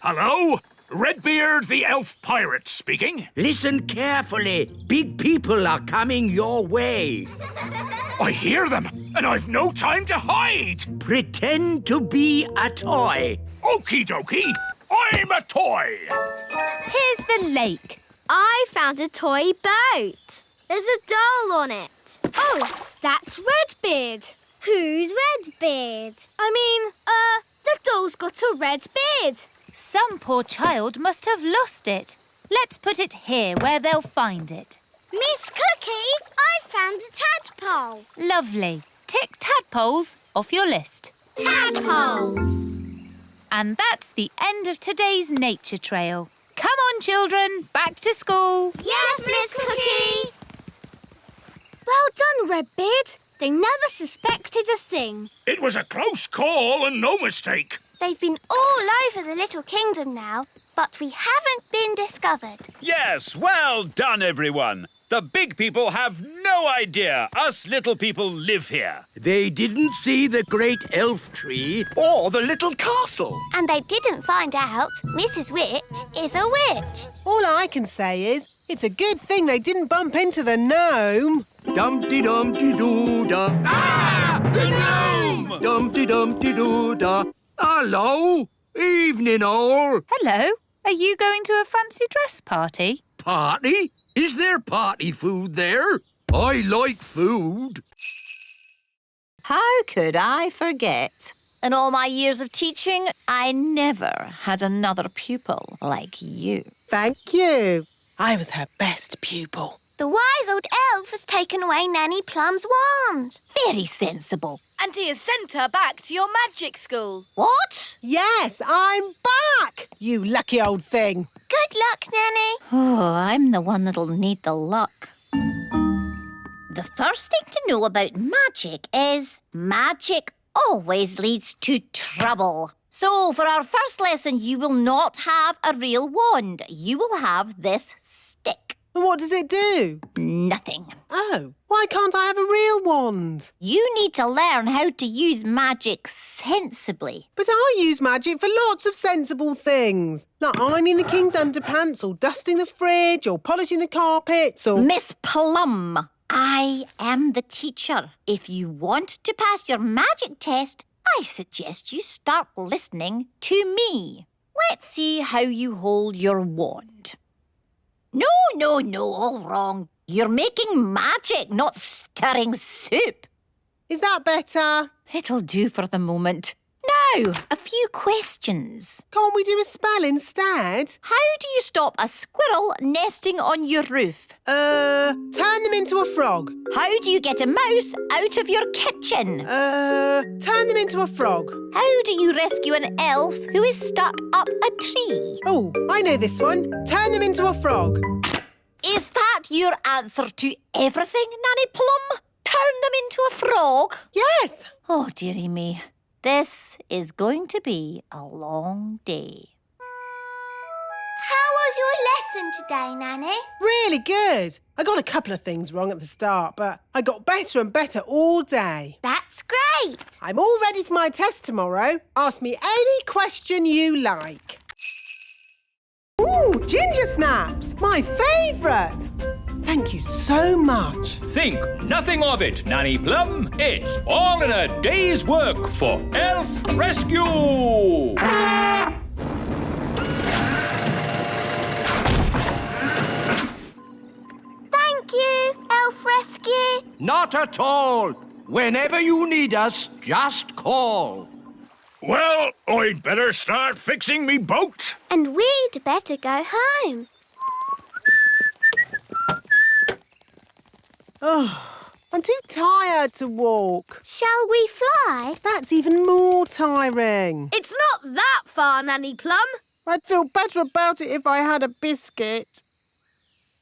Hello? Redbeard, the elf pirate speaking. Listen carefully. Big people are coming your way. I hear them, and I've no time to hide. Pretend to be a toy. Okie dokie, I'm a toy. Here's the lake. I found a toy boat. There's a doll on it. Oh, that's Redbeard. Who's Redbeard? The doll's got a red beard. Some poor child must have lost it. Let's put it here where they'll find it. Miss Cookie, I found a tadpole. Lovely. Tick tadpoles off your list. Tadpoles. And that's the end of today's nature trail. Come on, children, back to school. Yes, Miss Cookie. Well done, Redbeard. They never suspected a thing. It was a close call and no mistake. They've been all over the little kingdom now, but we haven't been discovered. Yes, well done, everyone. The big people have no idea us little people live here. They didn't see the great elf tree. Or the little castle. And they didn't find out Mrs. Witch is a witch. All I can say is, it's a good thing they didn't bump into the gnome. Dumpty-dumpty-doo-da. Ah! The gnome! Dumpty-dumpty-doo-da. Hello. Evening, all. Hello. Are you going to a fancy dress party? Party? Is there party food there? I like food. How could I forget? In all my years of teaching, I never had another pupil like you. Thank you. I was her best pupil. The wise old elf has taken away Nanny Plum's wand. Very sensible. And he has sent her back to your magic school. What? Yes, I'm back, you lucky old thing. Good luck, Nanny. Oh, I'm the one that'll need the luck. The first thing to know about magic is magic always leads to trouble. So, for our first lesson, you will not have a real wand. You will have this stick. What does it do? Nothing. Oh, why can't I have a real wand? You need to learn how to use magic sensibly. But I use magic for lots of sensible things. Like ironing the king's underpants, or dusting the fridge, or polishing the carpets, or... Miss Plum, I am the teacher. If you want to pass your magic test, I suggest you start listening to me. Let's see how you hold your wand. No, all wrong. You're making magic, not stirring soup. Is that better? It'll do for the moment. Now, a few questions. Can't we do a spell instead? How do you stop a squirrel nesting on your roof? Turn them into a frog. How do you get a mouse out of your kitchen? Turn them into a frog. How do you rescue an elf who is stuck up a tree? Oh, I know this one. Turn them into a frog. Is that your answer to everything, Nanny Plum? Turn them into a frog? Yes. Oh, dearie me. This is going to be a long day. How was your lesson today, Nanny? Really good. I got a couple of things wrong at the start, but I got better and better all day. That's great. I'm all ready for my test tomorrow. Ask me any question you like. Ooh, ginger snaps, my favourite. Thank you so much. Think nothing of it, Nanny Plum. It's all in a day's work for Elf Rescue! Thank you, Elf Rescue. Not at all. Whenever you need us, just call. Well, I'd better start fixing me boat. And we'd better go home. Oh, I'm too tired to walk. Shall we fly? That's even more tiring. It's not that far, Nanny Plum. I'd feel better about it if I had a biscuit.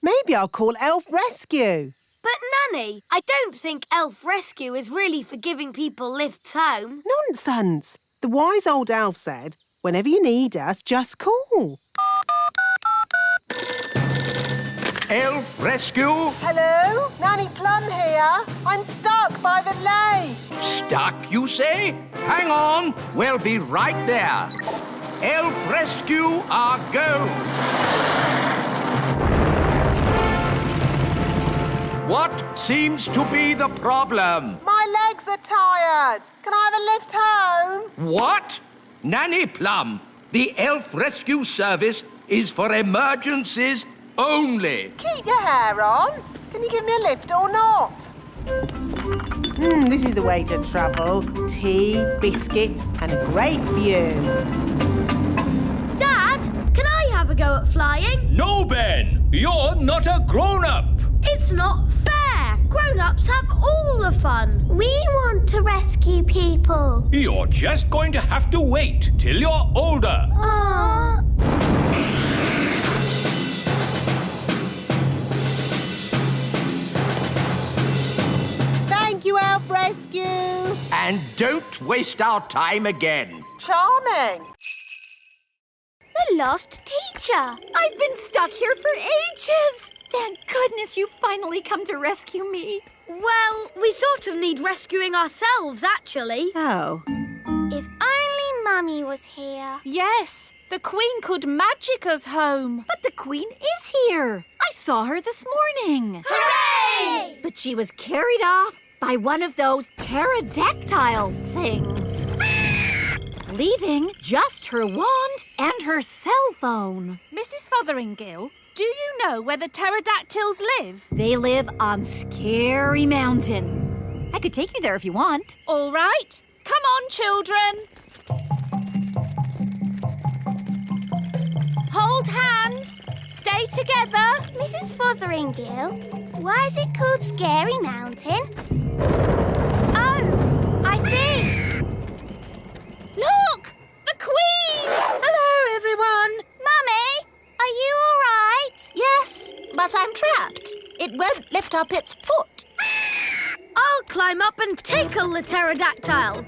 Maybe I'll call Elf Rescue. But, Nanny, I don't think Elf Rescue is really for giving people lifts home. Nonsense. The wise old elf said, whenever you need us, just call. Elf Rescue? Hello? Nanny Plum here. I'm stuck by the lake. Stuck, you say? Hang on. We'll be right there. Elf Rescue, our go. What seems to be the problem? My legs are tired. Can I have a lift home? What? Nanny Plum, the Elf Rescue Service is for emergencies only. Keep your hair on. Can you give me a lift or not? This is the way to travel. Tea, biscuits, and a great view. Dad, can I have a go at flying? No, Ben! You're not a grown-up! It's not fair. Grown-ups have all the fun. We want to rescue people. You're just going to have to wait till you're older. Thank you, Elf And don't waste our time again. Charming. The lost teacher. I've been stuck here for ages. Thank goodness you finally come to rescue me. Well, we sort of need rescuing ourselves, actually. Oh. If only Mummy was here. Yes, the Queen could magic us home. But the Queen is here. I saw her this morning. Hooray! But she was carried off by one of those pterodactyl things. Leaving just her wand and her cell phone. Mrs. Fotheringill, do you know where the pterodactyls live? They live on Scary Mountain. I could take you there if you want. All right. Come on, children. Hold hands. Stay together. Mrs. Fotheringill, why is it called Scary Mountain? Oh, I see. Look! The Queen! Hello, everyone. Mummy, are you all right? Yes, but I'm trapped. It won't lift up its foot. I'll climb up and tickle the pterodactyl.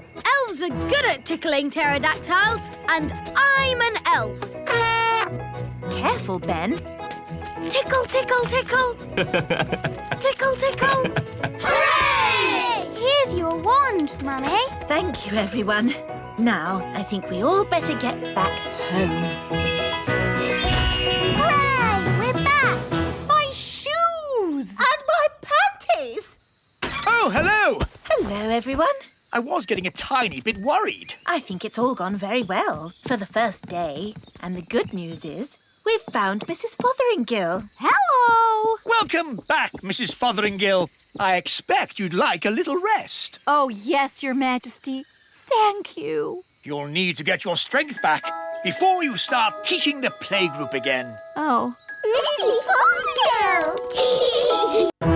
Elves are good at tickling pterodactyls, and I'm an elf. Careful, Ben. Tickle, tickle, tickle. Tickle, tickle. Hooray! Here's your wand, Mummy. Thank you, everyone. Now, I think we all better get back home. Hooray! We're back. My shoes! And my panties! Oh, hello! Hello, everyone. I was getting a tiny bit worried. I think it's all gone very well for the first day. And the good news is we've found Mrs. Fotheringill. Hello! Welcome back, Mrs. Fotheringill. I expect you'd like a little rest. Oh, yes, Your Majesty. Thank you. You'll need to get your strength back before you start teaching the playgroup again. Oh. Mrs. Fotheringill!